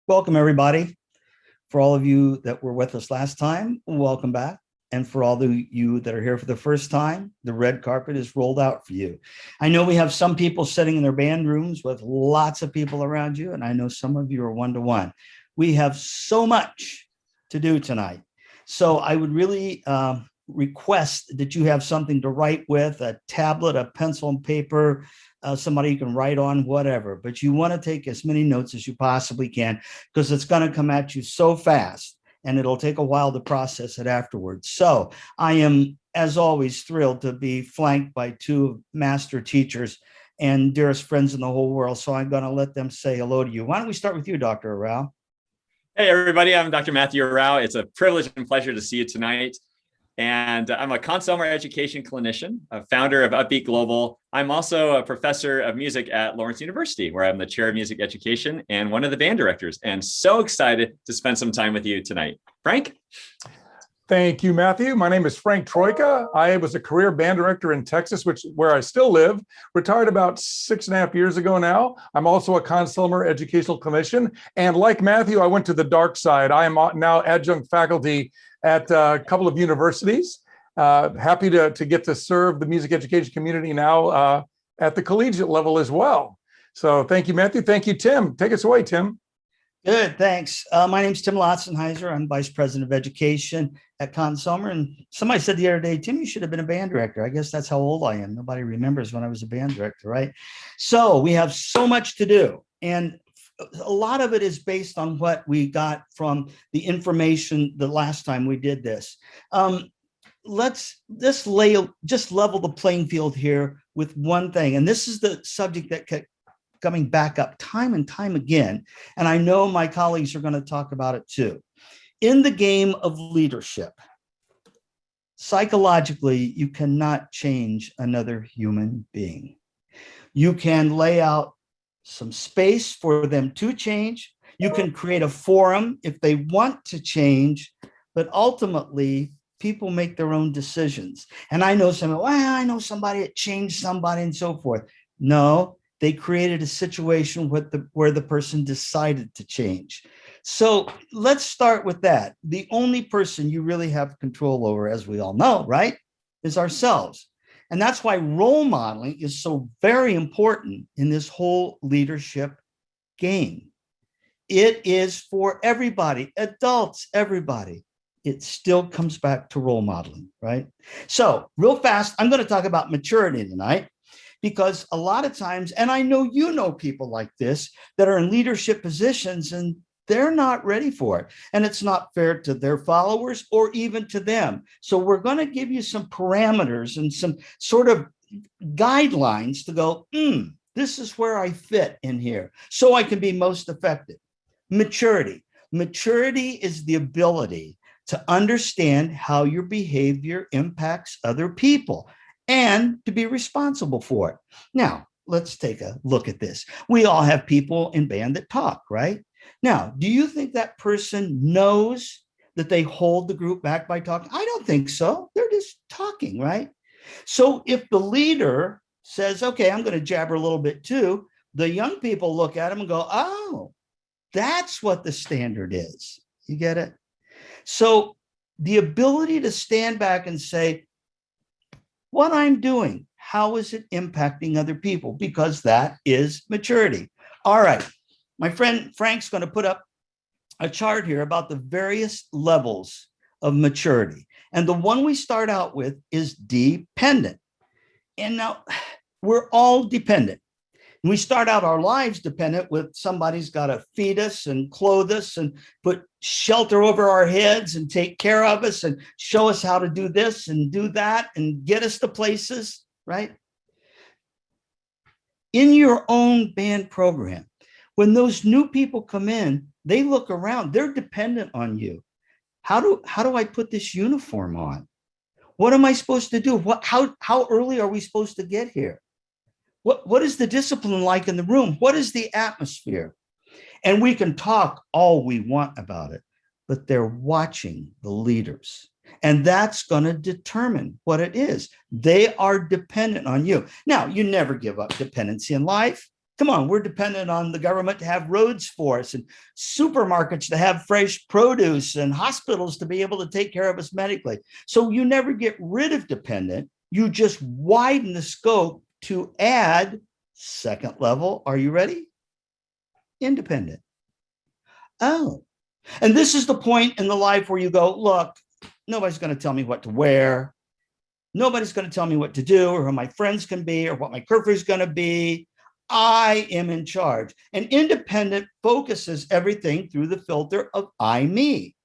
Welcome, everybody. For all of you that were with us last time, welcome back. And for all of you that are here for the first time, the red carpet is rolled out for you. I know we have some people sitting in their band rooms with lots of people around you, and I know some of you are one-to-one. We have so much to do tonight. So I would really request that you have something to write with, a tablet, a pencil and paper, somebody you can write on, whatever. But you want to take as many notes as you possibly can, because it's going to come at you so fast and it'll take a while to process it afterwards. So I am, as always, thrilled to be flanked by two master teachers and dearest friends in the whole world. So I'm going to let them say hello to you. Why don't we start with you, Dr. Arau? Hey, everybody. I'm Dr. Matthew Arau. It's a privilege and pleasure to see you tonight. And I'm a Conn-Selmer education clinician, a founder of Upbeat Global. I'm also a professor of music at Lawrence University, where I'm the chair of music education and one of the band directors. And so excited to spend some time with you tonight. Frank? Thank you, Matthew. My name is Frank Troyka. I was a career band director in Texas, where I still live, retired about 6.5 years ago now. I'm also a Conn-Selmer educational clinician. And like Matthew, I went to the dark side. I am now adjunct faculty at a couple of universities. Happy to get to serve the music education community now at the collegiate level as well. So thank you, Matthew. Thank you, Tim. Take us away, Tim. Good, thanks. My name's Tim Lautzenheiser. I'm Vice President of Education at Conn-Selmer. And somebody said the other day, Tim, you should have been a band director. I guess that's how old I am. Nobody remembers when I was a band director, right? So we have so much to do. And a lot of it is based on what we got from the information the last time we did this. Let's just level the playing field here with one thing. And this is the subject that kept coming back up time and time again. And I know my colleagues are going to talk about it too. In the game of leadership, psychologically, you cannot change another human being. You can lay out some space for them to change. You can create a forum if they want to change, but ultimately people make their own decisions. And I know I know somebody that changed somebody and so forth. No, they created a situation where the person decided to change. So let's start with that. The only person you really have control over, as we all know, right, is ourselves. And that's why role modeling is so very important in this whole leadership game. It is for everybody, adults, everybody. It still comes back to role modeling, right? So real fast, I'm going to talk about maturity tonight, because a lot of times, and I know you know people like this that are in leadership positions and they're not ready for it. And it's not fair to their followers or even to them. So we're going to give you some parameters and some sort of guidelines to go, this is where I fit in here so I can be most effective. Maturity. Maturity is the ability to understand how your behavior impacts other people and to be responsible for it. Now, let's take a look at this. We all have people in band that talk, right? Now, do you think that person knows that they hold the group back by talking? I don't think so. They're just talking, right? So if the leader says, okay, I'm going to jabber a little bit too, the young people look at him and go, oh, that's what the standard is. You get it? So the ability to stand back and say, what I'm doing, how is it impacting other people? Because that is maturity. All right. My friend Frank's going to put up a chart here about the various levels of maturity. And the one we start out with is dependent. And now we're all dependent. And we start out our lives dependent with somebody's got to feed us and clothe us and put shelter over our heads and take care of us and show us how to do this and do that and get us to places, right? In your own band program, when those new people come in, they look around, they're dependent on you. How do I put this uniform on? What am I supposed to do? How early are we supposed to get here? What is the discipline like in the room? What is the atmosphere? And we can talk all we want about it, but they're watching the leaders. And that's going to determine what it is. They are dependent on you. Now, you never give up dependency in life. Come on, we're dependent on the government to have roads for us and supermarkets to have fresh produce and hospitals to be able to take care of us medically. So you never get rid of dependent. You just widen the scope to add second level. Are you ready? Independent. Oh, and this is the point in the life where you go, look, nobody's going to tell me what to wear. Nobody's going to tell me what to do or who my friends can be or what my curfew is going to be. I am in charge. And independent focuses everything through the filter of I, me.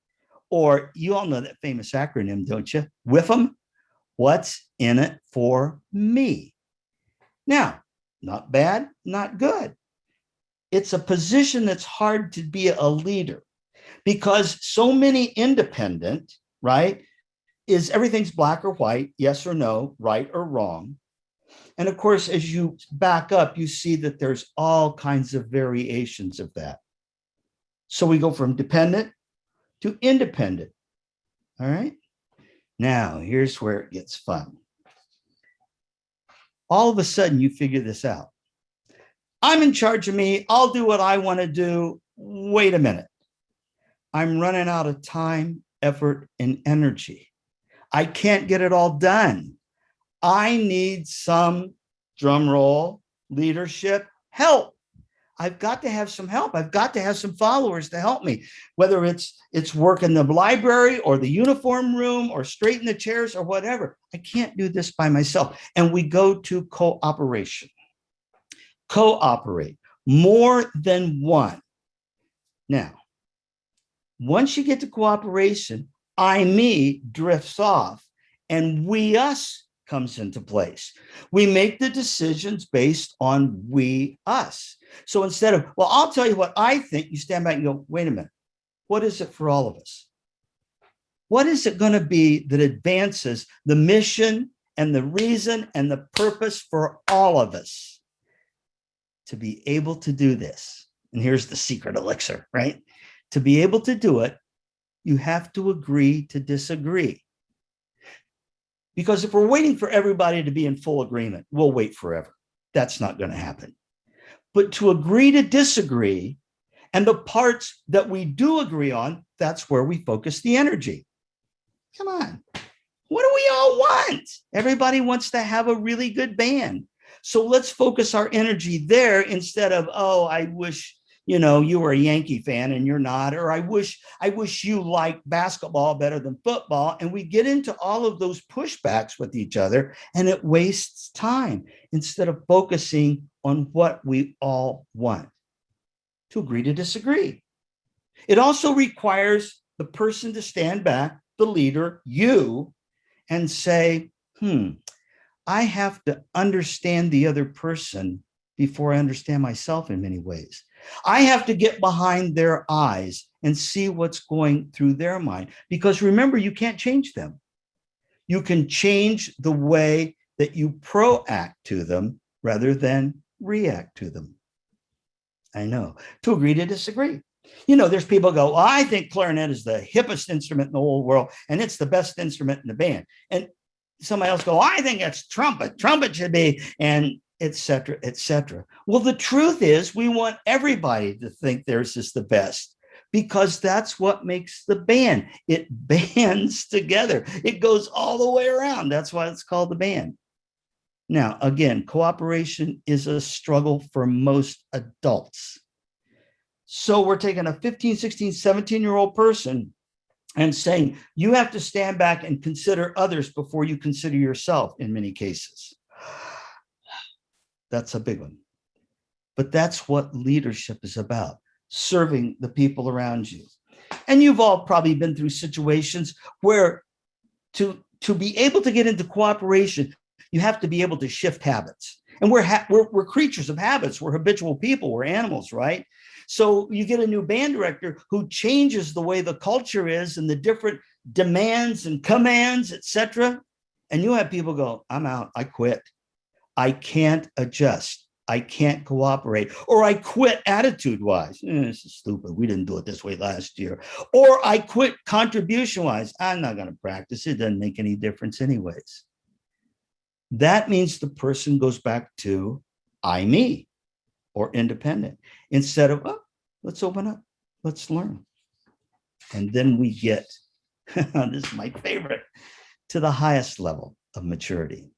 Or you all know that famous acronym, don't you? WIFM. What's in it for me? Now, not bad, not good. It's a position that's hard to be a leader because so many independent, right, is everything's black or white, yes or no, right or wrong. And of course, as you back up, you see that there's all kinds of variations of that. So we go from dependent to independent. All right. Now, here's where it gets fun. All of a sudden, you figure this out. I'm in charge of me. I'll do what I want to do. Wait a minute. I'm running out of time, effort, and energy. I can't get it all done. I need some, drum roll, leadership help. I've got to have some help. I've got to have some followers to help me, whether it's work in the library or the uniform room or straighten the chairs or whatever. I can't do this by myself. And we go to cooperation. Cooperate, more than one. Now, once you get to cooperation, I, me drifts off and we, us comes into place. We make the decisions based on we, us. So instead of, well, I'll tell you what I think, you stand back and go, wait a minute, what is it for all of us? What is it going to be that advances the mission and the reason and the purpose for all of us to be able to do this? And here's the secret elixir, right? To be able to do it, you have to agree to disagree. Because if we're waiting for everybody to be in full agreement, we'll wait forever. That's not going to happen. But to agree to disagree, and the parts that we do agree on, that's where we focus the energy. Come on. What do we all want? Everybody wants to have a really good band. So let's focus our energy there instead of, oh, I wish, you were a Yankee fan and you're not, or I wish you liked basketball better than football. And we get into all of those pushbacks with each other and it wastes time instead of focusing on what we all want. To agree to disagree. It also requires the person to stand back, the leader, you, and say, I have to understand the other person before I understand myself in many ways. I have to get behind their eyes and see what's going through their mind. Because remember, you can't change them. You can change the way that you proact to them rather than react to them. I know. To agree to disagree. There's people who go, well, I think clarinet is the hippest instrument in the whole world, and it's the best instrument in the band. And somebody else go, I think it's trumpet. Trumpet should be, and et cetera, et cetera. Well, the truth is we want everybody to think theirs is the best because that's what makes the band. It bands together. It goes all the way around. That's why it's called the band. Now, again, cooperation is a struggle for most adults. So we're taking a 15, 16, 17-year-old person and saying, you have to stand back and consider others before you consider yourself in many cases. That's a big one. But that's what leadership is about, serving the people around you. And you've all probably been through situations where to be able to get into cooperation, you have to be able to shift habits. And we're creatures of habits. We're habitual people. We're animals, right? So you get a new band director who changes the way the culture is and the different demands and commands, et cetera. And you have people go, I'm out. I quit. I can't adjust. I can't cooperate. Or I quit attitude-wise. This is stupid. We didn't do it this way last year. Or I quit contribution-wise. I'm not going to practice. It doesn't make any difference anyways. That means the person goes back to I, me. or independent, instead of, oh, let's open up, let's learn. And then we get, this is my favorite, to the highest level of maturity,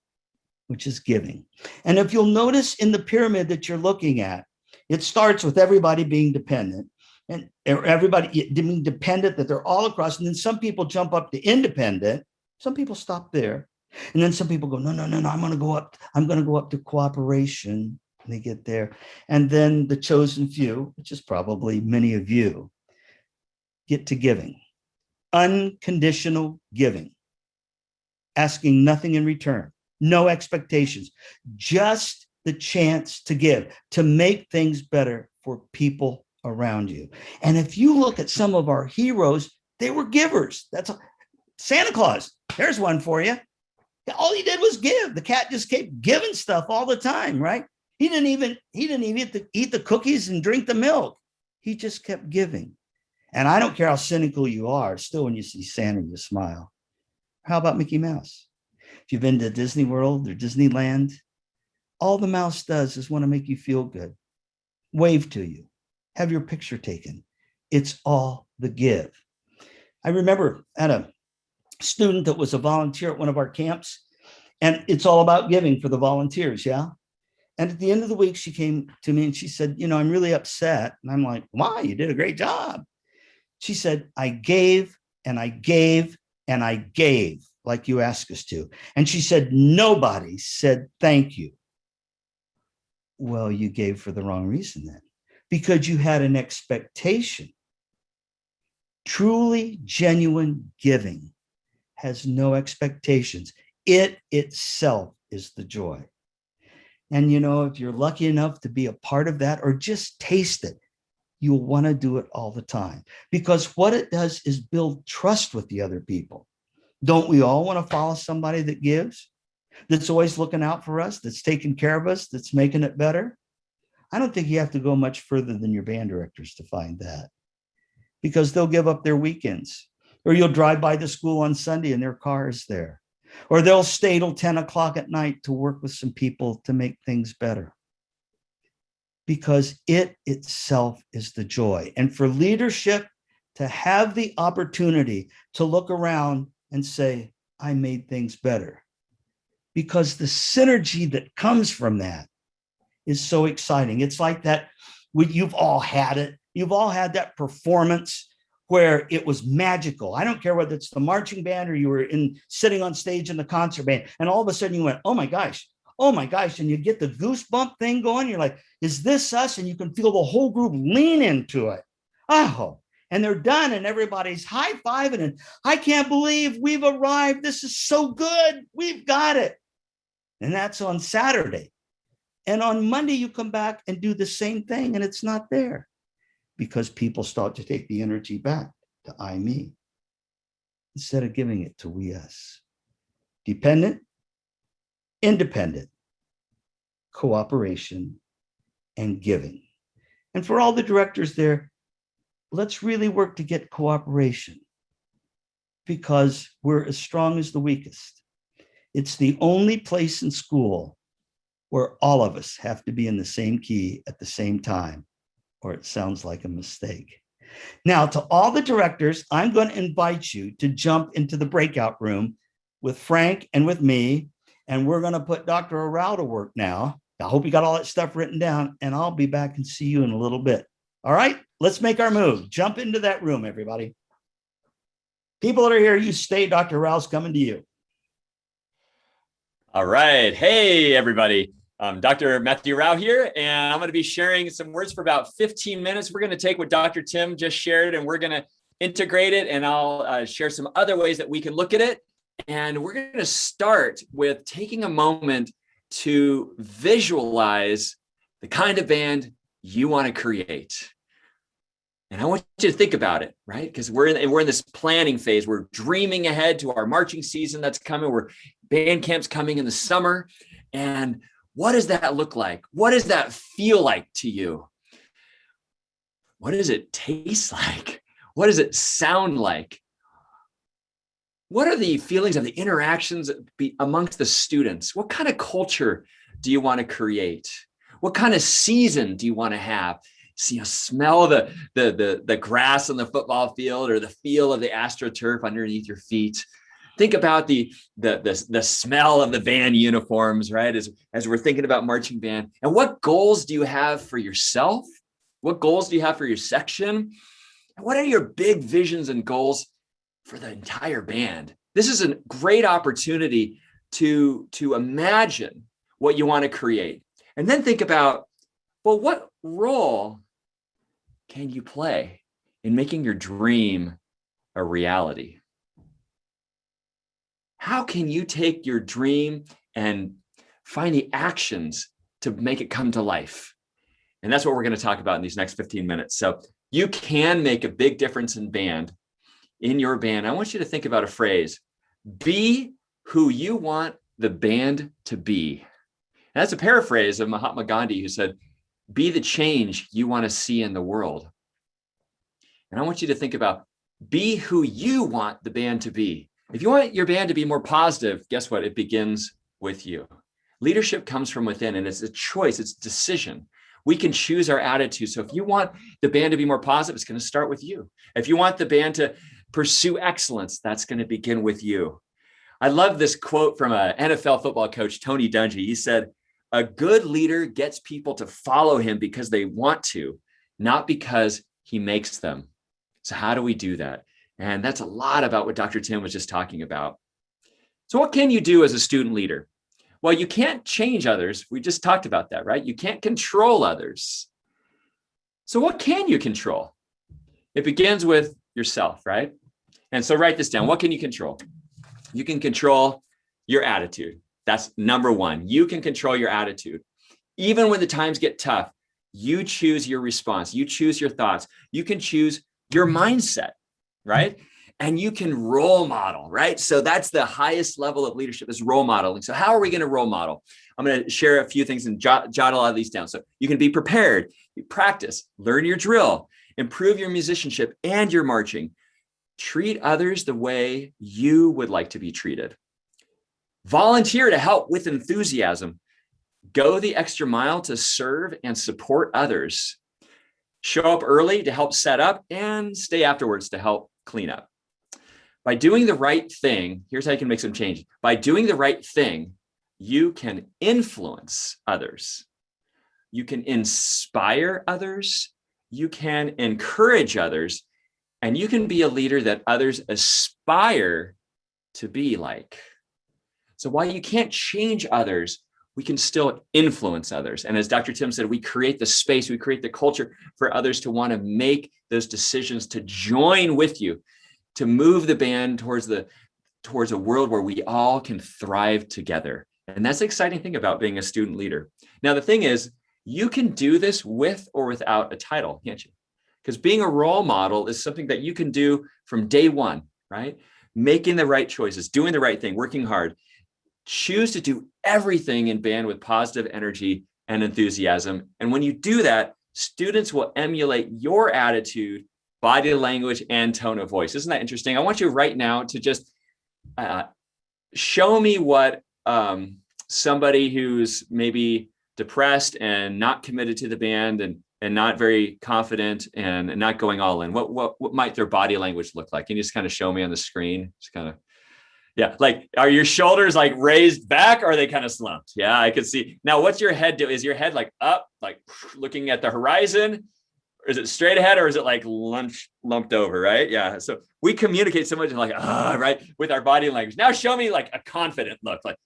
which is giving. And if you'll notice in the pyramid that you're looking at, it starts with everybody being dependent and everybody being dependent, that they're all across. And then some people jump up to independent. Some people stop there. And then some people go, no, I'm going to go up. I'm going to go up to cooperation. And they get there. And then the chosen few, which is probably many of you, get to giving. Unconditional giving. Asking nothing in return. No expectations. Just the chance to give, to make things better for people around you. And if you look at some of our heroes, they were givers. That's Santa Claus. There's one for you. All he did was give. The cat just kept giving stuff all the time, right? He didn't even eat the cookies and drink the milk. He just kept giving. And I don't care how cynical you are, still when you see Santa, you smile. How about Mickey Mouse? If you've been to Disney World or Disneyland, all the mouse does is want to make you feel good, wave to you, have your picture taken. It's all the give. I remember I had a student that was a volunteer at one of our camps, and it's all about giving for the volunteers, yeah? And at the end of the week, she came to me and she said, I'm really upset. And I'm like, why? You did a great job. She said, I gave and I gave and I gave like you asked us to. And she said, nobody said thank you. Well, you gave for the wrong reason then, because you had an expectation. Truly genuine giving has no expectations. It itself is the joy. And if you're lucky enough to be a part of that or just taste it, you'll want to do it all the time, because what it does is build trust with the other people. Don't we all want to follow somebody that gives, that's always looking out for us, that's taking care of us, that's making it better? I don't think you have to go much further than your band directors to find that, because they'll give up their weekends, or you'll drive by the school on Sunday and their car is there, or they'll stay till 10 o'clock at night to work with some people to make things better, because it itself is the joy. And for leadership to have the opportunity to look around and say, I made things better, because the synergy that comes from that is so exciting. It's like that, you've all had it. You've all had that performance where it was magical. I don't care whether it's the marching band or you were sitting on stage in the concert band, and all of a sudden you went, oh my gosh, and you get the goosebump thing going. You're like, is this us? And you can feel the whole group lean into it. Oh, and they're done and everybody's high-fiving and I can't believe we've arrived. This is so good. We've got it. And that's on Saturday. And on Monday, you come back and do the same thing and it's not there, because people start to take the energy back to I, me, instead of giving it to we, us. Dependent, independent, cooperation, and giving. And for all the directors there, let's really work to get cooperation, because we're as strong as the weakest. It's the only place in school where all of us have to be in the same key at the same time, or it sounds like a mistake. Now, to all the directors, I'm going to invite you to jump into the breakout room with Frank and with me, and we're going to put Dr. Arau to work now. I hope you got all that stuff written down, and I'll be back and see you in a little bit. All right, let's make our move. Jump into that room, everybody. People that are here, you stay. Dr. Arau's coming to you. All right. Hey, everybody. Dr. Matthew Arau here, and I'm going to be sharing some words for about 15 minutes. We're going to take what Dr. Tim just shared, and we're going to integrate it, and I'll share some other ways that we can look at it. And we're going to start with taking a moment to visualize the kind of band you want to create. And I want you to think about it, right? Because we're in this planning phase. We're dreaming ahead to our marching season that's coming. We're band camp's coming in the summer. And what does that look like? What does that feel like to you? What does it taste like? What does it sound like? What are the feelings of the interactions amongst the students? What kind of culture do you want to create? What kind of season do you want to have? See, smell the grass on the football field or the feel of the AstroTurf underneath your feet. Think about the smell of the band uniforms, right? As we're thinking about marching band. And what goals do you have for yourself? What goals do you have for your section? And what are your big visions and goals for the entire band? This is a great opportunity to imagine what you want to create. And then think about, well, what role can you play in making your dream a reality? How can you take your dream and find the actions to make it come to life? And that's what we're going to talk about in these next 15 minutes. So you can make a big difference in your band. I want you to think about a phrase: be who you want the band to be. And that's a paraphrase of Mahatma Gandhi, who said, be the change you want to see in the world. And I want you to think about, be who you want the band to be. If you want your band to be more positive, guess what? It begins with you. Leadership comes from within, and it's a choice, it's a decision. We can choose our attitude. So if you want the band to be more positive, it's going to start with you. If you want the band to pursue excellence, that's going to begin with you. I love this quote from an NFL football coach, Tony Dungy. He said, a good leader gets people to follow him because they want to, not because he makes them. So how do we do that? And that's a lot about what Dr. Tim was just talking about. So what can you do as a student leader? Well, you can't change others. We just talked about that, right? You can't control others. So what can you control? It begins with yourself, right? And so write this down. What can you control? You can control your attitude. That's number one. You can control your attitude. Even when the times get tough, you choose your response. You choose your thoughts. You can choose your mindset, right? And you can role model, right? So that's the highest level of leadership, is role modeling. So how are we going to role model? I'm going to share a few things and jot a lot of these down. So you can be prepared, practice, learn your drill, improve your musicianship and your marching. Treat others the way you would like to be treated. Volunteer to help with enthusiasm. Go the extra mile to serve and support others. Show up early to help set up and stay afterwards to help clean up. By doing the right thing, here's how you can make some change. By doing the right thing, you can influence others. You can inspire others. You can encourage others. And you can be a leader that others aspire to be like. So while you can't change others, we can still influence others. And as Dr. Tim said, we create the space, we create the culture for others to want to make those decisions, to join with you, to move the band towards a world where we all can thrive together. And that's the exciting thing about being a student leader. Now, the thing is, you can do this with or without a title, can't you? Because being a role model is something that you can do from day one, right? Making the right choices, doing the right thing, working hard. Choose to do everything in band with positive energy and enthusiasm. And when you do that, students will emulate your attitude, body language, and tone of voice. Isn't that interesting? I want you right now to just show me what somebody who's maybe depressed and not committed to the band and not very confident and not going all in. What might their body language look like? Can you just kind of show me on the screen? Just kind of, yeah. Like, are your shoulders like raised back or are they kind of slumped? Yeah, I could see. Now, what's your head do? Is your head like up, like looking at the horizon? Or is it straight ahead or is it like lumped over, right? Yeah. So we communicate so much like, right, with our body language. Now show me like a confident look, like,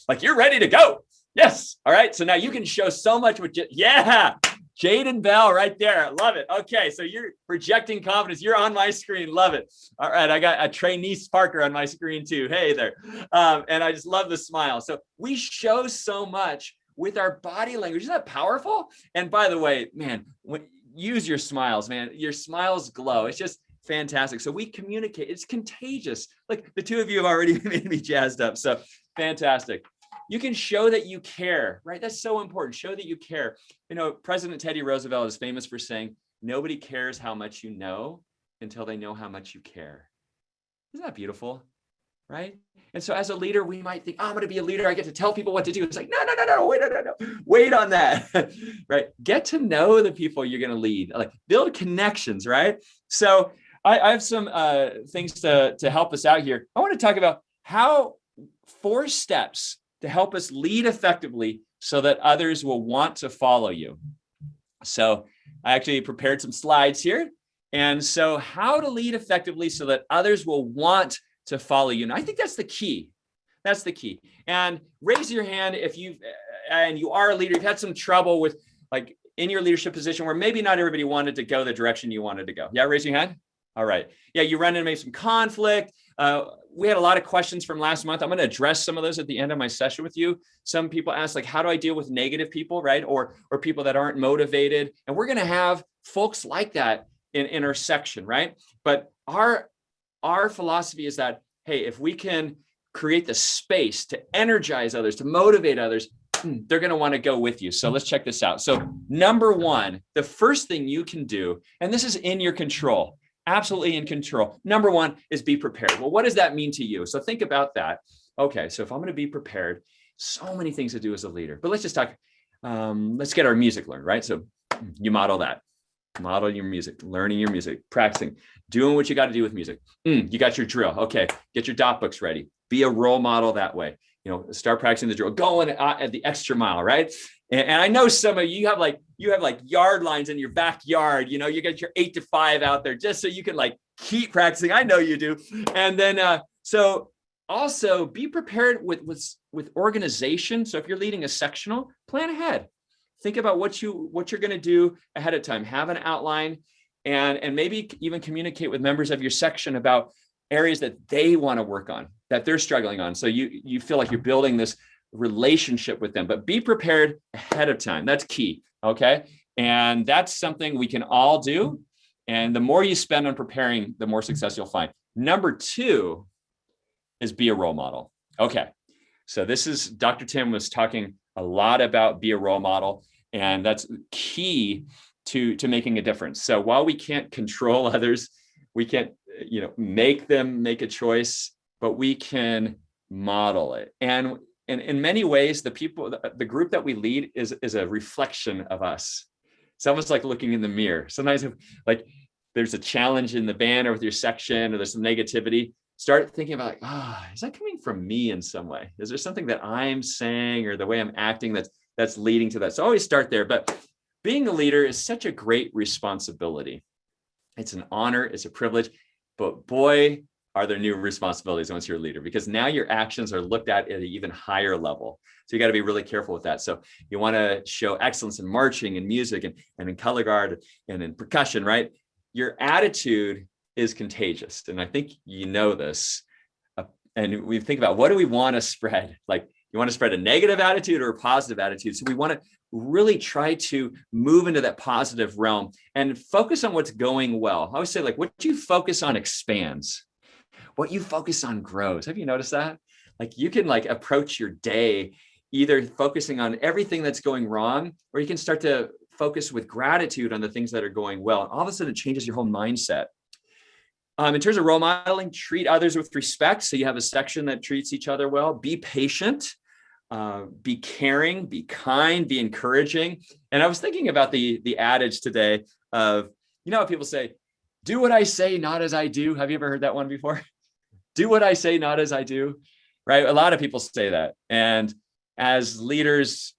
like you're ready to go. Yes. All right. So now you can show so much with, yeah. Jaden Bell right there. Love it. Okay. So you're projecting confidence. You're on my screen. Love it. All right. I got a trainee Parker on my screen too. Hey there. And I just love the smile. So we show so much with our body language. Isn't that powerful? And by the way, man, use your smiles, man. Your smiles glow. It's just fantastic. So we communicate. It's contagious. Like the two of you have already made me jazzed up. So fantastic. You can show that you care, right? That's so important. Show that you care. You know, President Teddy Roosevelt is famous for saying, nobody cares how much you know until they know how much you care. Isn't that beautiful? right? And so as a leader, we might think, oh, I'm going to be a leader. I get to tell people what to do. It's like, no, wait on that, right? Get to know the people you're going to lead, like build connections, right? So I have some things to help us out here. I want to talk about 4 steps to help us lead effectively so that others will want to follow you. So I actually prepared some slides here. And so how to lead effectively so that others will want to follow you. And I think that's the key. That's the key. And raise your hand if you are a leader, you've had some trouble with like in your leadership position where maybe not everybody wanted to go the direction you wanted to go. Yeah, raise your hand. All right. Yeah, you run into maybe some conflict. We had a lot of questions from last month. I'm going to address some of those at the end of my session with you. Some people ask, like, how do I deal with negative people, right? Or people that aren't motivated. And we're going to have folks like that in our section, right? But our philosophy is that, hey, if we can create the space to energize others, to motivate others, they're going to want to go with you. So let's check this out. So number 1, the first thing you can do, and this is in your control, absolutely in control. Number 1 is be prepared. Well, what does that mean to you? So think about that. Okay, so if I'm going to be prepared, so many things to do as a leader, but let's just talk, let's get our music learned, right? So you model that. Model your music, learning your music, practicing, doing what you got to do with music. You got your drill. Okay. Get your dot books ready. Be a role model that way. Start practicing the drill, going at the extra mile, right? And I know some of you have like yard lines in your backyard. You get your 8 to 5 out there just so you can like keep practicing. I know you do. And then, so also be prepared with organization. So if you're leading a sectional, plan ahead. Think about what you're going to do ahead of time. Have an outline and maybe even communicate with members of your section about areas that they want to work on, that they're struggling on. So you feel like you're building this relationship with them, but be prepared ahead of time. That's key. Okay. And that's something we can all do. And the more you spend on preparing, the more success you'll find. Number 2 is be a role model. Okay. So this is Dr. Tim was talking a lot about be a role model. And that's key to making a difference. So while we can't control others, we can't, make them make a choice, but we can model it. And in many ways, the group that we lead is a reflection of us. It's almost like looking in the mirror. Sometimes if like there's a challenge in the band or with your section or there's some negativity, start thinking about is that coming from me in some way? Is there something that I'm saying or the way I'm acting that's leading to that? So always start there. But being a leader is such a great responsibility. It's an honor, it's a privilege, but boy, are there new responsibilities once you're a leader, because now your actions are looked at an even higher level. So you got to be really careful with that. So you want to show excellence in marching and music and in color guard and in percussion, right? Your attitude is contagious. And I think you know this. And we think about what do we want to spread? Like you want to spread a negative attitude or a positive attitude. So we want to really try to move into that positive realm and focus on what's going well. I always say like what you focus on expands. What you focus on grows. Have you noticed that? Like you can like approach your day either focusing on everything that's going wrong, or you can start to focus with gratitude on the things that are going well. And all of a sudden it changes your whole mindset. In terms of role modeling, treat others with respect. So you have a section that treats each other well. Be patient, be caring, be kind, be encouraging. And I was thinking about the adage today of, how people say, do what I say, not as I do. Have you ever heard that one before? Do what I say, not as I do, right? A lot of people say that. And as leaders,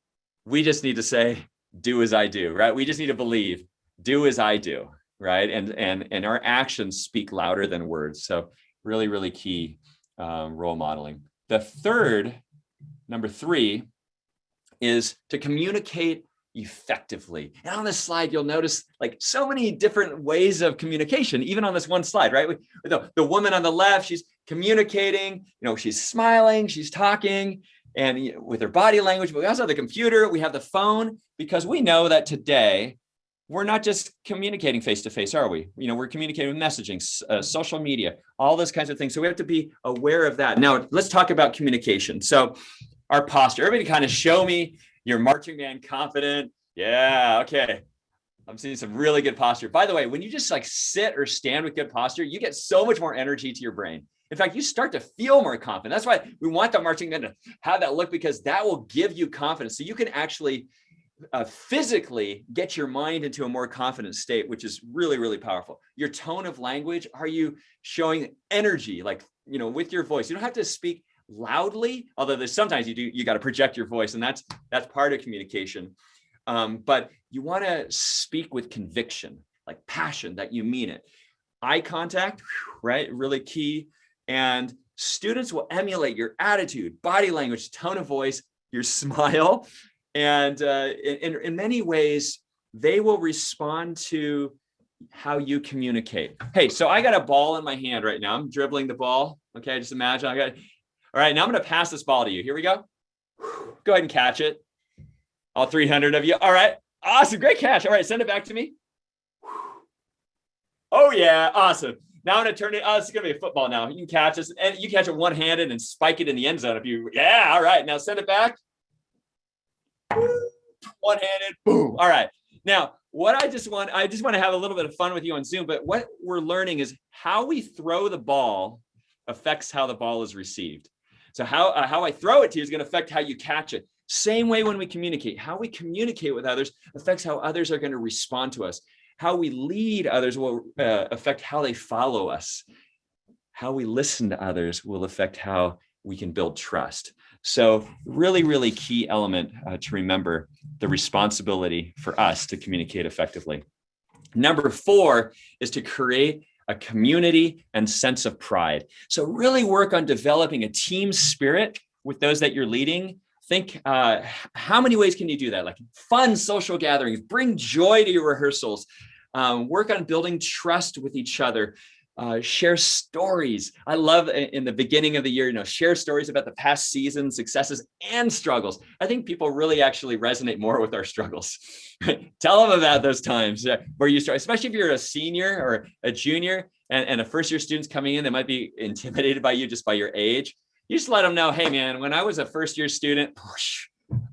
we just need to say, do as I do, right? We just need to believe, do as I do, right? And our actions speak louder than words. So really, really key role modeling. Number 3, is to communicate effectively. And on this slide, you'll notice like so many different ways of communication, even on this one slide, right? The woman on the left, she's communicating, she's smiling, she's talking, and with her body language, but we also have the computer, we have the phone, because we know that today, we're not just communicating face-to-face, are we? We're communicating with messaging, social media, all those kinds of things. So we have to be aware of that. Now, let's talk about communication. So our posture, everybody kind of show me your marching band confident. Yeah, okay. I'm seeing some really good posture. By the way, when you just like sit or stand with good posture, you get so much more energy to your brain. In fact, you start to feel more confident. That's why we want the marching band to have that look, because that will give you confidence. So you can actually physically get your mind into a more confident state, which is really, really powerful. Your tone of language, are you showing energy, like, with your voice? You don't have to speak loudly, although there's sometimes you got to project your voice, and that's part of communication. But you want to speak with conviction, like passion, that you mean it. Eye contact, right? Really key. And students will emulate your attitude, body language, tone of voice, your smile. And in many ways, they will respond to how you communicate. Hey, so I got a ball in my hand right now. I'm dribbling the ball. Okay, just imagine I got it. All right, now I'm going to pass this ball to you. Here we go. Go ahead and catch it. All 300 of you. All right, awesome, great catch. All right, send it back to me. Oh yeah, awesome. Now I'm going to turn it. Oh, it's going to be a football now. You can catch this, and you catch it one-handed and spike it in the end zone if you. Yeah, all right. Now send it back. One-handed, boom. All right. Now, what I just want to have a little bit of fun with you on Zoom, but what we're learning is how we throw the ball affects how the ball is received. So how I throw it to you is going to affect how you catch it. Same way when we communicate. How we communicate with others affects how others are going to respond to us. How we lead others will affect how they follow us. How we listen to others will affect how we can build trust. So really, really key element to remember, the responsibility for us to communicate effectively. Number 4 is to create a community and sense of pride. So really work on developing a team spirit with those that you're leading. Think, how many ways can you do that? Like fun social gatherings, bring joy to your rehearsals, work on building trust with each other. Share stories. I love in the beginning of the year, share stories about the past season, successes and struggles. I think people really actually resonate more with our struggles. Tell them about those times where you start, especially if you're a senior or a junior and a first year student's coming in that might be intimidated by you just by your age. You just let them know, hey man, when I was a first year student,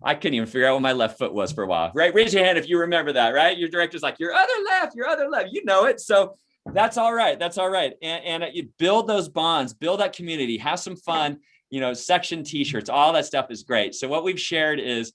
I couldn't even figure out what my left foot was for a while, right? Raise your hand if you remember that, right? Your director's like, your other left, you know it. So that's all right. That's all right. And you build those bonds, build that community, have some fun, section t-shirts, all that stuff is great. So what we've shared is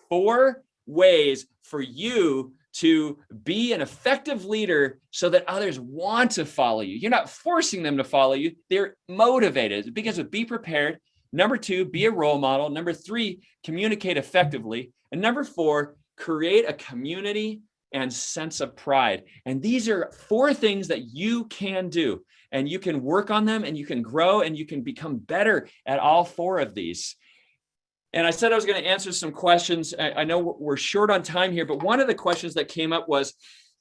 4 ways for you to be an effective leader so that others want to follow you. You're not forcing them to follow you. They're motivated. Because of be prepared. Number 2, be a role model. Number 3, communicate effectively. And number 4, create a community and sense of pride. And these are 4 things that you can do, and you can work on them, and you can grow, and you can become better at all 4 of these. And I said I was going to answer some questions. I know we're short on time here, but one of the questions that came up was,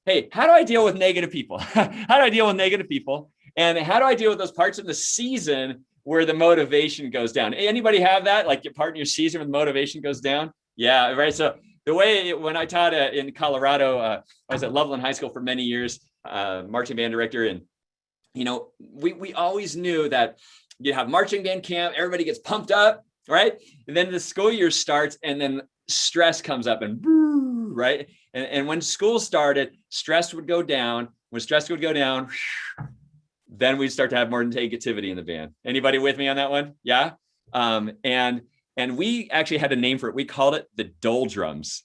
hey, how do I deal with negative people? How do I deal with negative people? And how do I deal with those parts of the season where the motivation goes down? Anybody have that? Like your part in your season when motivation goes down? Yeah, right. So the way when I taught in Colorado, I was at Loveland High School for many years, marching band director. And, we always knew that you have marching band camp, everybody gets pumped up, right? And then the school year starts and then stress comes up and right. And when school started, stress would go down. When stress would go down, then we'd start to have more negativity in the band. Anybody with me on that one? Yeah. And we actually had a name for it. We called it the doldrums.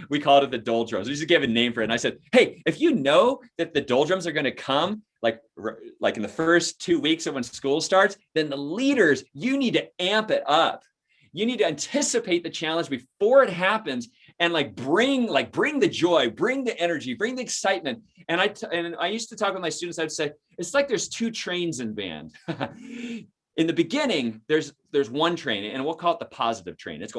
We called it the doldrums. We just gave a name for it. And I said, hey, if you know that the doldrums are going to come like in the first 2 weeks of when school starts, then the leaders, you need to amp it up. You need to anticipate the challenge before it happens and bring the joy, bring the energy, bring the excitement. And I used to talk with my students. I'd say, it's like there's 2 trains in band. In the beginning, there's one train, and we'll call it the positive train. It's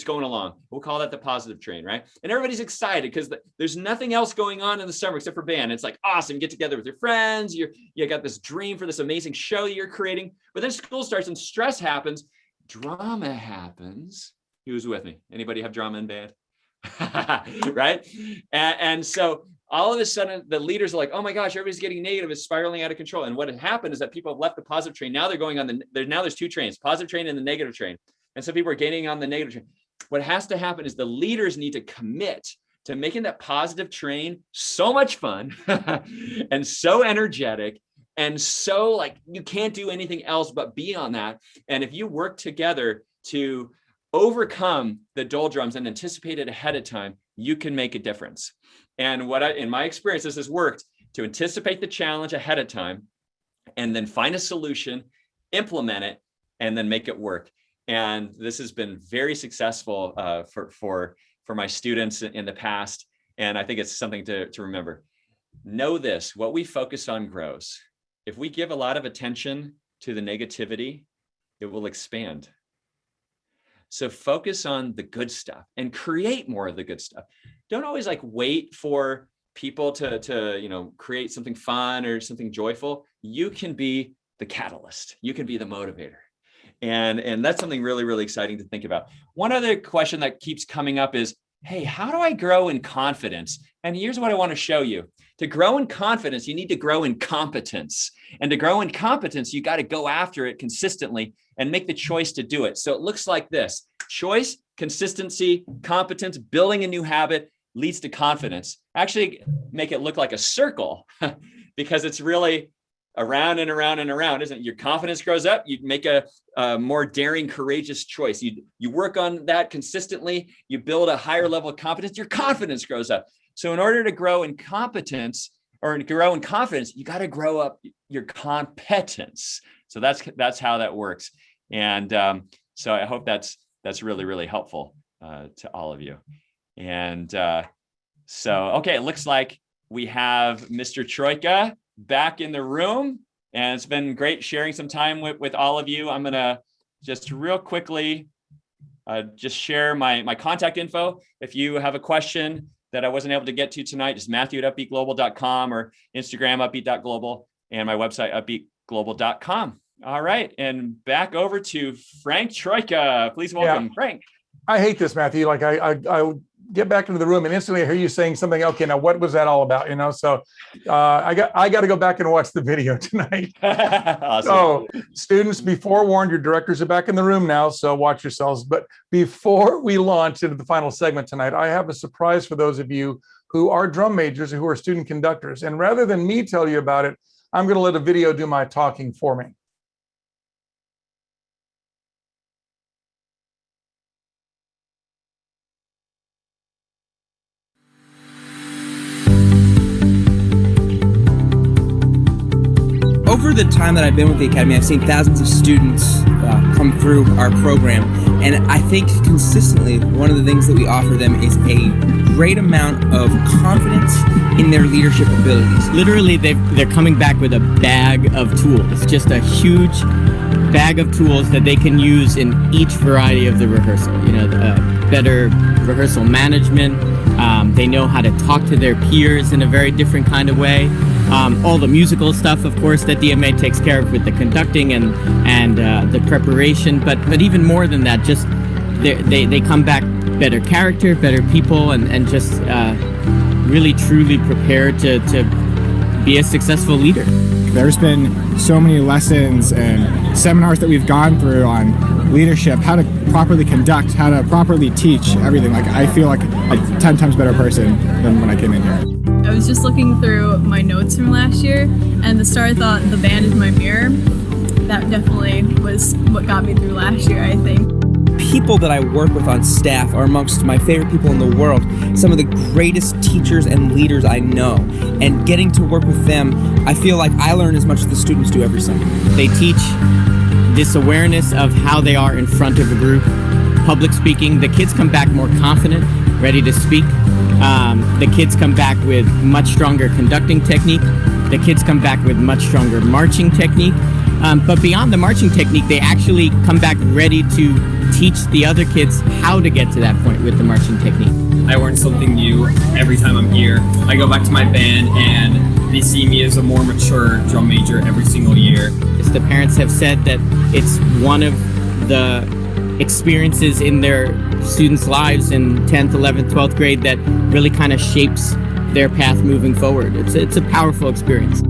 going along. We'll call that the positive train, right? And everybody's excited because there's nothing else going on in the summer except for band. It's like awesome. Get together with your friends. You got this dream for this amazing show that you're creating. But then school starts and stress happens. Drama happens. Who's with me? Anybody have drama in band? Right? And so all of a sudden, the leaders are like, oh my gosh, everybody's getting negative. It's spiraling out of control. And what had happened is that people have left the positive train. Now they're going on now there's 2 trains, positive train and the negative train. And so people are getting on the negative train. What has to happen is the leaders need to commit to making that positive train so much fun and so energetic And so like you can't do anything else but be on that. And if you work together to overcome the doldrums and anticipate it ahead of time, you can make a difference. And in my experience, this has worked to anticipate the challenge ahead of time and then find a solution, implement it, and then make it work. And this has been very successful for my students in the past. And I think it's something to remember. Know this, what we focus on grows. If we give a lot of attention to the negativity, it will expand. So focus on the good stuff and create more of the good stuff. Don't always like wait for people to create something fun or something joyful. You can be the catalyst. You can be the motivator. And that's something really, really exciting to think about. One other question that keeps coming up is, hey, how do I grow in confidence? And here's what I want to show you. To grow in confidence, you need to grow in competence. And to grow in competence, you got to go after it consistently and make the choice to do it. So it looks like this: choice, consistency, competence, building a new habit leads to confidence. Actually, make it look like a circle because it's really around and around and around, isn't it? Your confidence grows up, you make a more daring, courageous choice. You work on that consistently, you build a higher level of competence, your confidence grows up. So in order to grow in competence or grow in confidence, you got to grow up your competence. So that's how that works. And so I hope that's really, really helpful to all of you. And so, okay, it looks like we have Mr. Troyka back in the room, and it's been great sharing some time with all of you. I'm gonna just real quickly just share my contact info. If you have a question that I wasn't able to get to tonight, just matthew@upbeatglobal.com or Instagram upbeat.global and my website upbeatglobal.com. All right, and back over to Frank Troyka. Please welcome Frank. I hate this, Matthew. Like I get back into the room and instantly I hear you saying something. Okay, now what was that all about? So I got to go back and watch the video tonight. Awesome. So students, be forewarned, your directors are back in the room now, so watch yourselves. But before we launch into the final segment tonight, I have a surprise for those of you who are drum majors and who are student conductors. And rather than me tell you about it, I'm going to let a video do my talking for me. Over the time that I've been with the Academy, I've seen thousands of students come through our program, and I think consistently one of the things that we offer them is a great amount of confidence in their leadership abilities. Literally, they're coming back with a bag of tools, just a huge bag of tools that they can use in each variety of the rehearsal. Better rehearsal management. They know how to talk to their peers in a very different kind of way. All the musical stuff, of course, that DMA takes care of with the conducting and the preparation. But even more than that, just they come back better character, better people, and just really truly prepared to be a successful leader. There's been so many lessons and seminars that we've gone through on leadership, how to properly conduct, how to properly teach, everything. Like, I feel like a 10 times better person than when I came in here. I was just looking through my notes from last year, and the star thought the band is my mirror. That definitely was what got me through last year, I think. People that I work with on staff are amongst my favorite people in the world, some of the greatest teachers and leaders I know. And getting to work with them, I feel like I learn as much as the students do every Sunday. They teach this awareness of how they are in front of a group, public speaking. The kids come back more confident, ready to speak. The kids come back with much stronger conducting technique. The kids come back with much stronger marching technique. But beyond the marching technique, they actually come back ready to teach the other kids how to get to that point with the marching technique. I learn something new every time I'm here. I go back to my band and they see me as a more mature drum major every single year. The parents have said that it's one of the experiences in their students' lives in 10th, 11th, 12th grade that really kind of shapes their path moving forward. It's a powerful experience.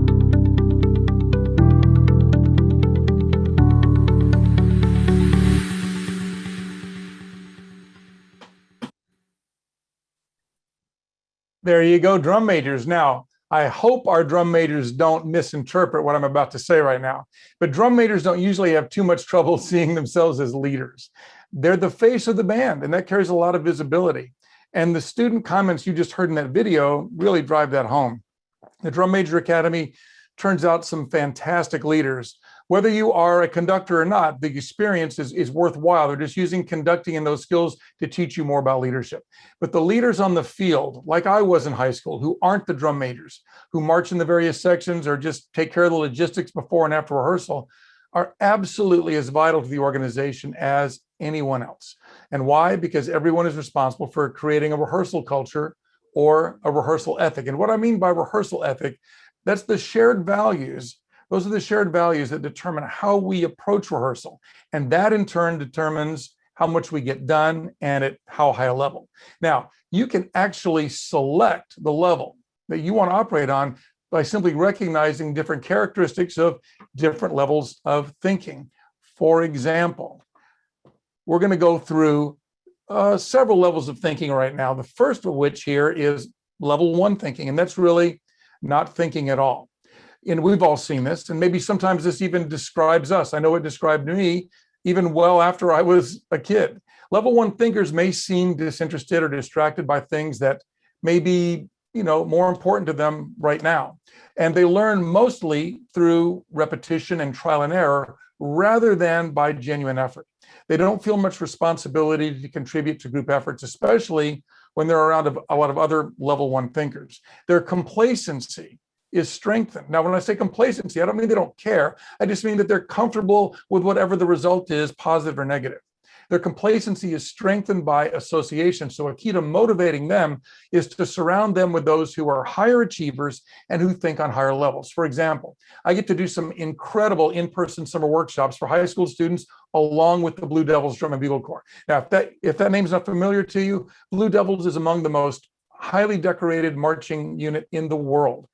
There you go, drum majors. Now, I hope our drum majors don't misinterpret what I'm about to say right now, but drum majors don't usually have too much trouble seeing themselves as leaders. They're the face of the band, and that carries a lot of visibility. And the student comments you just heard in that video really drive that home. The Drum Major Academy turns out some fantastic leaders. Whether you are a conductor or not, the experience is worthwhile. They're just using conducting and those skills to teach you more about leadership. But the leaders on the field, like I was in high school, who aren't the drum majors, who march in the various sections or just take care of the logistics before and after rehearsal, are absolutely as vital to the organization as anyone else. And why? Because everyone is responsible for creating a rehearsal culture or a rehearsal ethic. And what I mean by rehearsal ethic, that's the shared values. Those are the shared values that determine how we approach rehearsal. And that in turn determines how much we get done and at how high a level. Now, you can actually select the level that you want to operate on by simply recognizing different characteristics of different levels of thinking. For example, we're going to go through several levels of thinking right now. The first of which here is level 1 thinking, and that's really not thinking at all. And we've all seen this, and maybe sometimes this even describes us. I know it described me even well after I was a kid. Level 1 thinkers may seem disinterested or distracted by things that may be, more important to them right now. And they learn mostly through repetition and trial and error rather than by genuine effort. They don't feel much responsibility to contribute to group efforts, especially when they're around a lot of other level 1 thinkers. Their complacency is strengthened. Now, when I say complacency, I don't mean they don't care. I just mean that they're comfortable with whatever the result is, positive or negative. Their complacency is strengthened by association. So a key to motivating them is to surround them with those who are higher achievers and who think on higher levels. For example, I get to do some incredible in-person summer workshops for high school students along with the Blue Devils Drum and Bugle Corps. Now, if that name's not familiar to you, Blue Devils is among the most highly decorated marching unit in the world.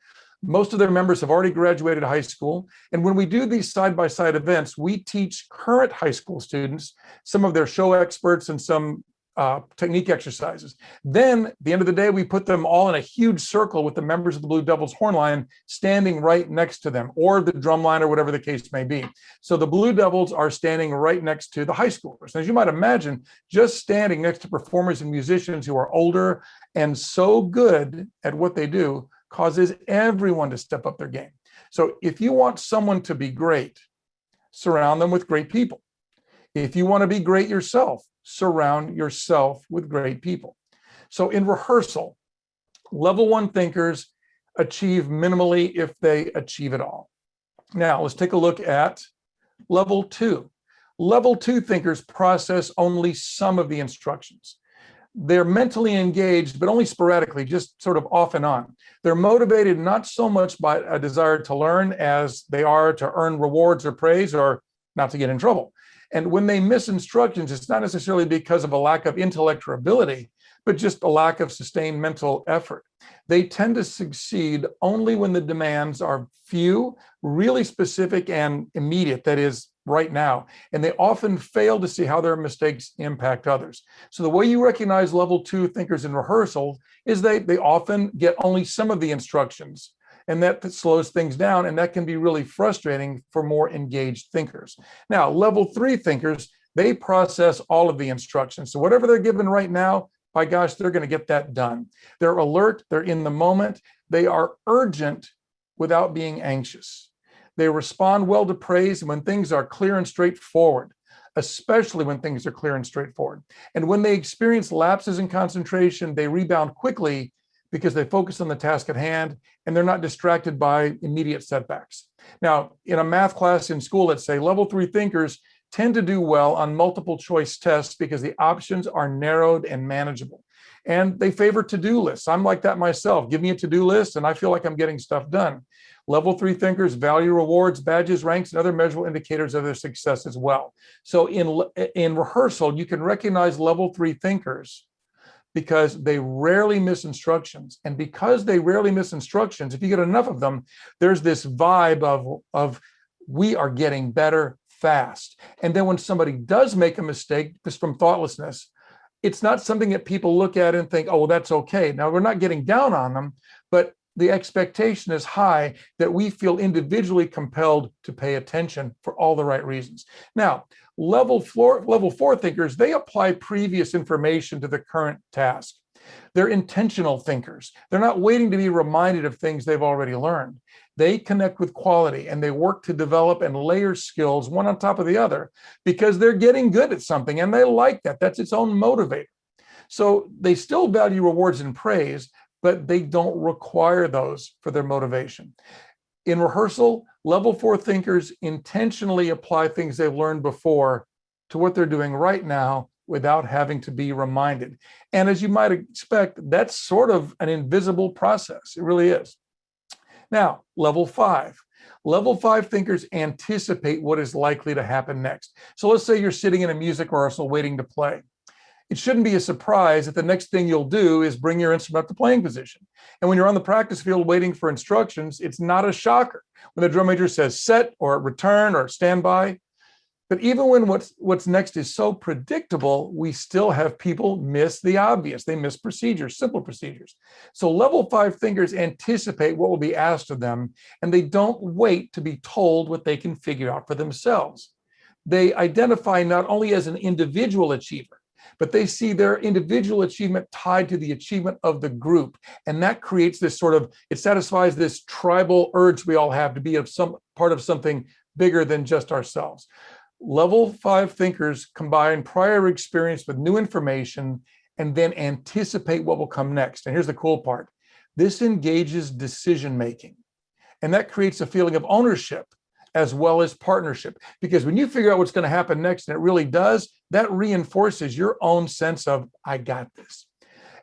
Most of their members have already graduated high school. And when we do these side-by-side events, we teach current high school students some of their show experts and some technique exercises. Then, at the end of the day, we put them all in a huge circle with the members of the Blue Devils Horn Line standing right next to them, or the drum line, or whatever the case may be. So the Blue Devils are standing right next to the high schoolers. As you might imagine, just standing next to performers and musicians who are older and so good at what they do causes everyone to step up their game. So if you want someone to be great, surround them with great people. If you want to be great yourself, surround yourself with great people. So in rehearsal, level 1 thinkers achieve minimally if they achieve it all. Now let's take a look at level 2. Level 2 thinkers process only some of the instructions. They're mentally engaged, but only sporadically, just sort of off and on. They're motivated not so much by a desire to learn as they are to earn rewards or praise or not to get in trouble. And when they miss instructions, it's not necessarily because of a lack of intellect or ability, but just a lack of sustained mental effort. They tend to succeed only when the demands are few, really specific and immediate, that is, right now. And they often fail to see how their mistakes impact others. So the way you recognize level 2 thinkers in rehearsal is they often get only some of the instructions, and that slows things down, and that can be really frustrating for more engaged thinkers. Now, level 3 thinkers, they process all of the instructions. So whatever they're given right now, by gosh, they're going to get that done. They're alert, they're in the moment, they are urgent without being anxious. They respond well to praise when things are clear and straightforward, especially when things are clear and straightforward. And when they experience lapses in concentration, they rebound quickly because they focus on the task at hand and they're not distracted by immediate setbacks. Now, in a math class in school, let's say, level 3 thinkers tend to do well on multiple choice tests because the options are narrowed and manageable. And they favor to-do lists. I'm like that myself. Give me a to-do list and I feel like I'm getting stuff done. Level 3 thinkers value rewards, badges, ranks, and other measurable indicators of their success as well. So in rehearsal, you can recognize level 3 thinkers because they rarely miss instructions. And because they rarely miss instructions, if you get enough of them, there's this vibe of we are getting better fast. And then when somebody does make a mistake just from thoughtlessness, it's not something that people look at and think, oh, well, that's okay. Now, we're not getting down on them, but the expectation is high that we feel individually compelled to pay attention for all the right reasons. Now, level four thinkers, they apply previous information to the current task. They're intentional thinkers. They're not waiting to be reminded of things they've already learned. They connect with quality and they work to develop and layer skills one on top of the other because they're getting good at something and they like that. That's its own motivator. So they still value rewards and praise, but they don't require those for their motivation. In rehearsal, level four thinkers intentionally apply things they've learned before to what they're doing right now without having to be reminded. And as you might expect, that's sort of an invisible process. It really is. Now, level five. Level five thinkers anticipate what is likely to happen next. So let's say you're sitting in a music rehearsal waiting to play. It shouldn't be a surprise that the next thing you'll do is bring your instrument up to playing position. And when you're on the practice field waiting for instructions, it's not a shocker when the drum major says set or return or stand by. But even when what's next is so predictable, we still have people miss the obvious. They miss procedures, simple procedures. So level five thinkers anticipate what will be asked of them, and they don't wait to be told what they can figure out for themselves. They identify not only as an individual achiever, but they see their individual achievement tied to the achievement of the group. And that creates this sort of, it satisfies this tribal urge we all have to be some part of something bigger than just ourselves. Level five thinkers combine prior experience with new information and then anticipate what will come next. And here's the cool part. This engages decision-making. And that creates a feeling of ownership as well as partnership. Because when you figure out what's going to happen next, and it really does, that reinforces your own sense of, I got this.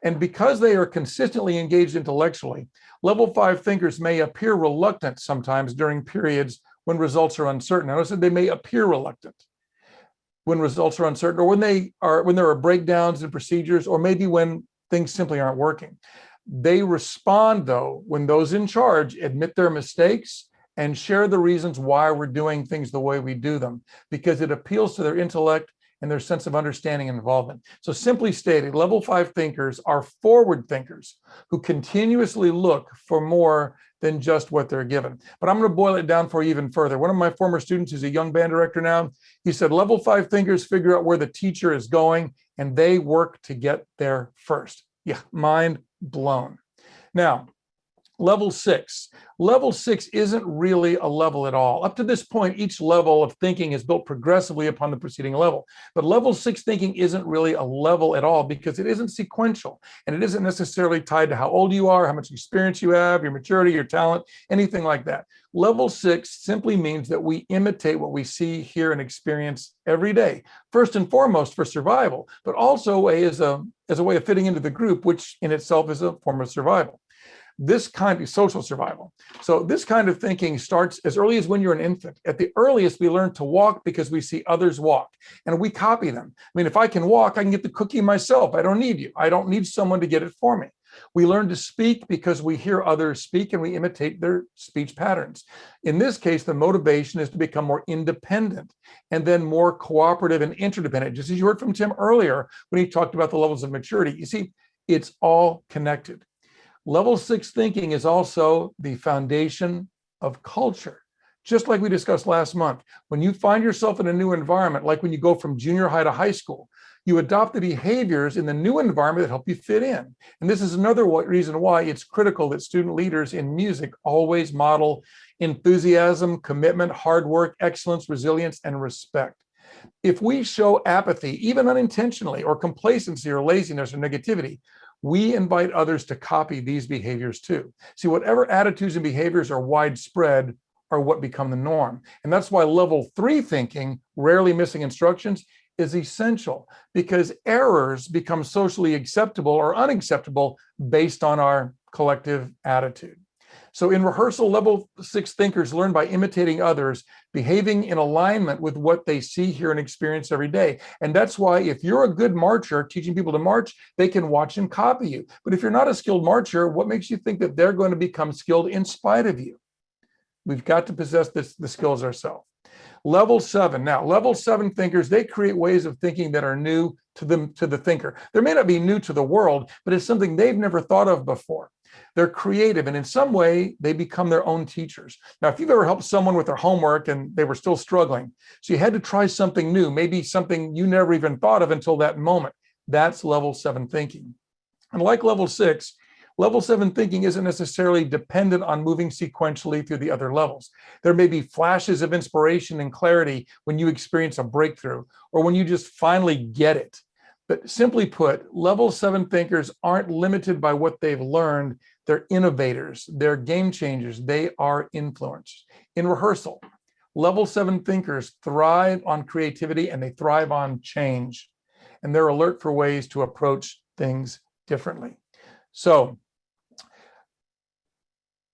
And because they are consistently engaged intellectually, level five thinkers may appear reluctant sometimes during periods when results are uncertain. I said they may appear reluctant when results are uncertain, or when there are breakdowns in procedures, or maybe when things simply aren't working. They respond, though, when those in charge admit their mistakes and share the reasons why we're doing things the way we do them, because it appeals to their intellect and their sense of understanding and involvement. So simply stated, level five thinkers are forward thinkers who continuously look for more than just what they're given. But I'm going to boil it down for you even further. One of my former students, who's a young band director now, he said, level five thinkers figure out where the teacher is going and they work to get there first. Yeah, mind blown. Now, level six. Level six isn't really a level at all. Up to this point, each level of thinking is built progressively upon the preceding level. But level six thinking isn't really a level at all because it isn't sequential and it isn't necessarily tied to how old you are, how much experience you have, your maturity, your talent, anything like that. Level six simply means that we imitate what we see, hear, and experience every day, first and foremost for survival, but also as a way of fitting into the group, which in itself is a form of survival. This kind of social survival. So this kind of thinking starts as early as when you're an infant. At the earliest, we learn to walk because we see others walk and we copy them. I mean, if I can walk, I can get the cookie myself. I don't need you. I don't need someone to get it for me. We learn to speak because we hear others speak and we imitate their speech patterns. In this case, the motivation is to become more independent and then more cooperative and interdependent, just as you heard from Tim earlier when he talked about the levels of maturity. You see, it's all connected. Level six thinking is also the foundation of culture. Just like we discussed last month, when you find yourself in a new environment, like when you go from junior high to high school, you adopt the behaviors in the new environment that help you fit in. And this is another reason why it's critical that student leaders in music always model enthusiasm, commitment, hard work, excellence, resilience, and respect. If we show apathy, even unintentionally, or complacency or laziness or negativity, we invite others to copy these behaviors too. See, whatever attitudes and behaviors are widespread are what become the norm. And that's why level three thinking, rarely missing instructions, is essential because errors become socially acceptable or unacceptable based on our collective attitude. So in rehearsal, level six thinkers learn by imitating others, behaving in alignment with what they see, hear, and experience every day. And that's why if you're a good marcher, teaching people to march, they can watch and copy you. But if you're not a skilled marcher, what makes you think that they're going to become skilled in spite of you? We've got to possess the skills ourselves. Level seven. Now, level seven thinkers, they create ways of thinking that are new to the thinker. They may not be new to the world, but it's something they've never thought of before. They're creative, and in some way, they become their own teachers. Now, if you've ever helped someone with their homework and they were still struggling, so you had to try something new, maybe something you never even thought of until that moment, that's level 7 thinking. And like level 6, level 7 thinking isn't necessarily dependent on moving sequentially through the other levels. There may be flashes of inspiration and clarity when you experience a breakthrough or when you just finally get it. But simply put, level 7 thinkers aren't limited by what they've learned. They're innovators, they're game changers, they are influencers. In rehearsal, level 7 thinkers thrive on creativity and they thrive on change. And they're alert for ways to approach things differently. So,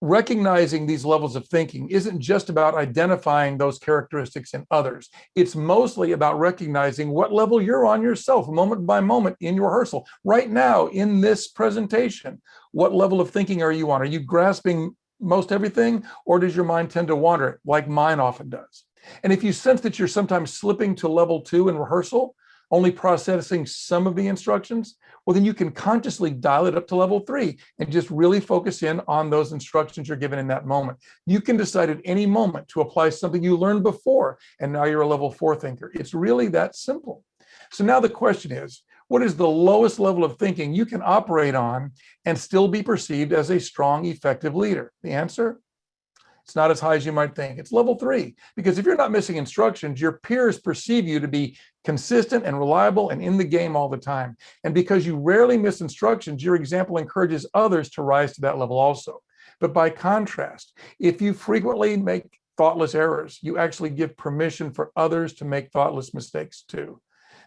recognizing these levels of thinking isn't just about identifying those characteristics in others. It's mostly about recognizing what level you're on yourself, moment by moment in your rehearsal. Right now, in this presentation, what level of thinking are you on? Are you grasping most everything, or does your mind tend to wander like mine often does? And if you sense that you're sometimes slipping to level 2 in rehearsal, only processing some of the instructions, well, then you can consciously dial it up to level 3 and just really focus in on those instructions you're given in that moment. You can decide at any moment to apply something you learned before, and now you're a level 4 thinker. It's really that simple. So now the question is, what is the lowest level of thinking you can operate on and still be perceived as a strong, effective leader? The answer? It's not as high as you might think. It's level 3, because if you're not missing instructions, your peers perceive you to be consistent and reliable and in the game all the time. And because you rarely miss instructions, your example encourages others to rise to that level also. But by contrast, if you frequently make thoughtless errors, you actually give permission for others to make thoughtless mistakes too.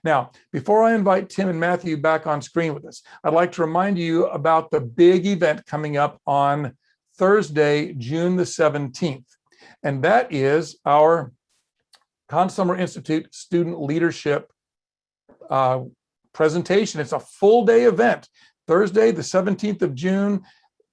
Now, before I invite Tim and Matthew back on screen with us, I'd like to remind you about the big event coming up on Thursday, June the 17th. And that is our Conn-Selmer Institute Student Leadership presentation. It's a full day event, Thursday, the 17th of June,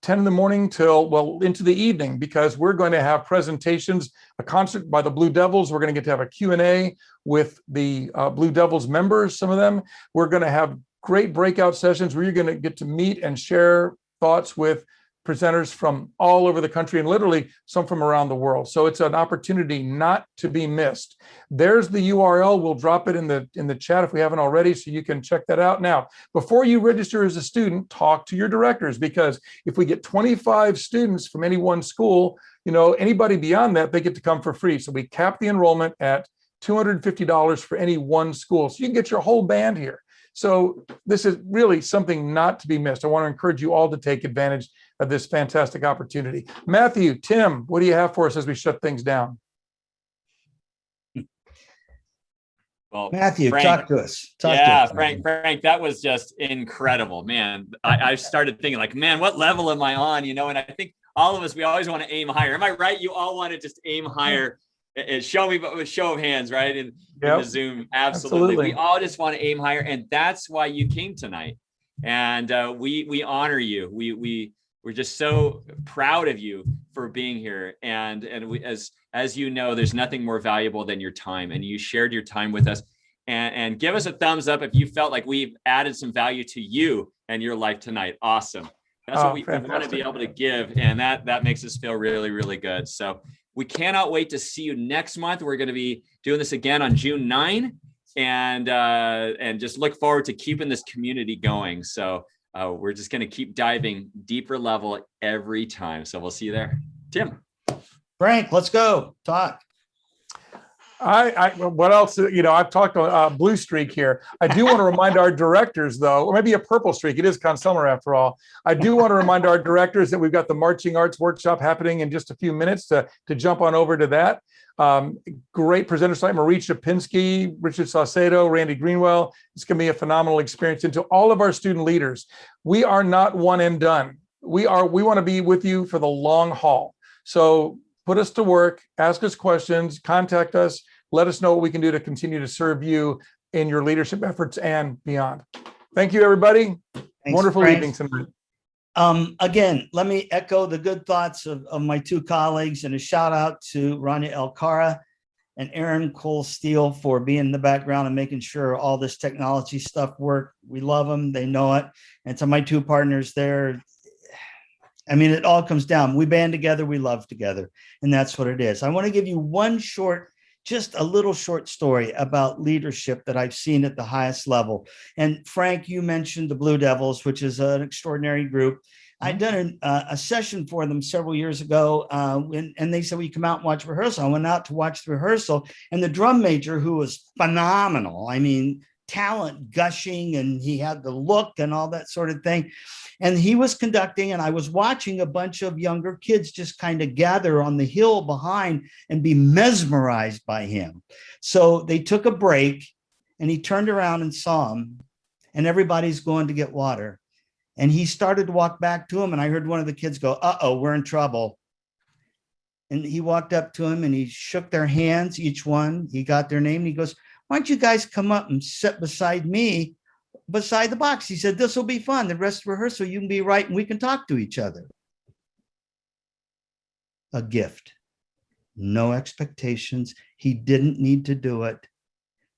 10 in the morning till, well, into the evening, because we're going to have presentations, a concert by the Blue Devils. We're going to get to have a Q&A with the Blue Devils members, some of them. We're going to have great breakout sessions where you're going to get to meet and share thoughts with presenters from all over the country and literally some from around the world. So it's an opportunity not to be missed. There's the URL. We'll drop it in the chat if we haven't already, so you can check that out. Now, before you register as a student, talk to your directors, because if we get 25 students from any one school, anybody beyond that, they get to come for free. So we cap the enrollment at $250 for any one school. So you can get your whole band here. So this is really something not to be missed. I want to encourage you all to take advantage of this fantastic opportunity. Matthew, Tim, what do you have for us as we shut things down? Well, Matthew, Frank, talk to us. Frank, that was just incredible, man. I started thinking like, man, what level am I on? And I think all of us, we always want to aim higher. Am I right? You all want to just aim higher. Show me with show of hands, right? In the Zoom. Absolutely. We all just want to aim higher. And that's why you came tonight. And we honor you. We're just so proud of you for being here. And we, as you know, there's nothing more valuable than your time. And you shared your time with us. And give us a thumbs up if you felt like we've added some value to you and your life tonight. Awesome. That's what we want to be able to give. And that makes us feel really, really good. So we cannot wait to see you next month. We're going to be doing this again on June 9, and just look forward to keeping this community going. So we're just going to keep diving deeper level every time. So we'll see you there. Tim. Frank, let's go. Talk. What else? I've talked a blue streak here. I do want to remind our directors, though, or maybe a purple streak. It is Conn-Selmer after all. I do want to remind our directors that we've got the marching arts workshop happening in just a few minutes to jump on over to that. Great presenters tonight: Marie Chapinski, Richard Saucedo, Randy Greenwell. It's going to be a phenomenal experience. And to all of our student leaders, we are not one and done. We want to be with you for the long haul. So put us to work, ask us questions, contact us, let us know what we can do to continue to serve you in your leadership efforts and beyond. Thank you, everybody. Thanks, wonderful Frank. evening tonight. Again, let me echo the good thoughts of my two colleagues, and a shout out to Rania Elkara and Aaron Cole Steele for being in the background and making sure all this technology stuff worked. We love them. They know it. And to my two partners there, I mean, it all comes down. We band together, we love together. And that's what it is. I want to give you just a little short story about leadership that I've seen at the highest level. And Frank, you mentioned the Blue Devils, which is an extraordinary group. I'd done a session for them several years ago, and they said, "Will you come out and watch rehearsal?" I went out to watch the rehearsal, and the drum major, who was phenomenal, I mean, talent gushing, and he had the look and all that sort of thing. And he was conducting, and I was watching a bunch of younger kids just kind of gather on the hill behind and be mesmerized by him. So they took a break, and he turned around and saw him, and everybody's going to get water. And he started to walk back to him, and I heard one of the kids go, "Uh-oh, we're in trouble." And he walked up to him, and he shook their hands, each one. He got their name, and he goes, "Why don't you guys come up and sit beside me, beside the box?" He said, "This will be fun. The rest of rehearsal, you can be right, and we can talk to each other." A gift. No expectations. He didn't need to do it.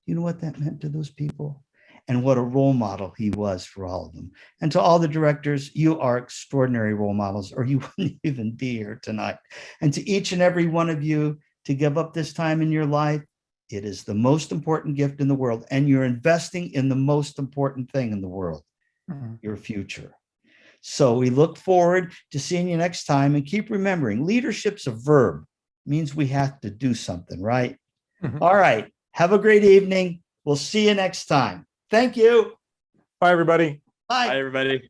You know what that meant to those people? And what a role model he was for all of them. And to all the directors, you are extraordinary role models, or you wouldn't even be here tonight. And to each and every one of you, to give up this time in your life, it is the most important gift in the world. And you're investing in the most important thing in the world, your future. So we look forward to seeing you next time, and keep remembering, leadership's a verb. It means we have to do something, right? All right. Have a great evening. We'll see you next time. Thank you. Bye, everybody. Bye. Bye, everybody.